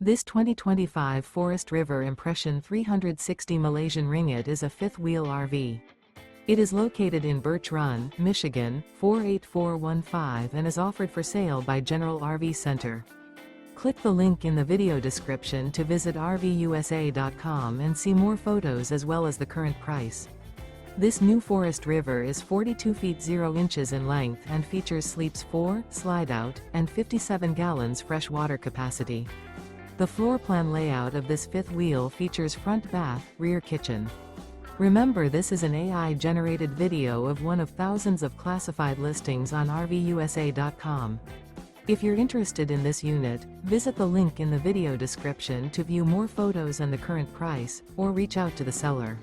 This 2025 Forest River Impression 360 Malaysian Ringgit is a fifth-wheel RV. It is located in Birch Run, Michigan, 48415 and is offered for sale by General RV Center. Click the link in the video description to visit RVUSA.com and see more photos as well as the current price. This new Forest River is 42 feet 0 inches in length and features sleeps 4, Slideout, and 57 gallons fresh water capacity. The floor plan layout of this fifth wheel features front bath, rear kitchen. Remember, this is an AI-generated video of one of thousands of classified listings on RVUSA.com. If you're interested in this unit, visit the link in the video description to view more photos and the current price, or reach out to the seller.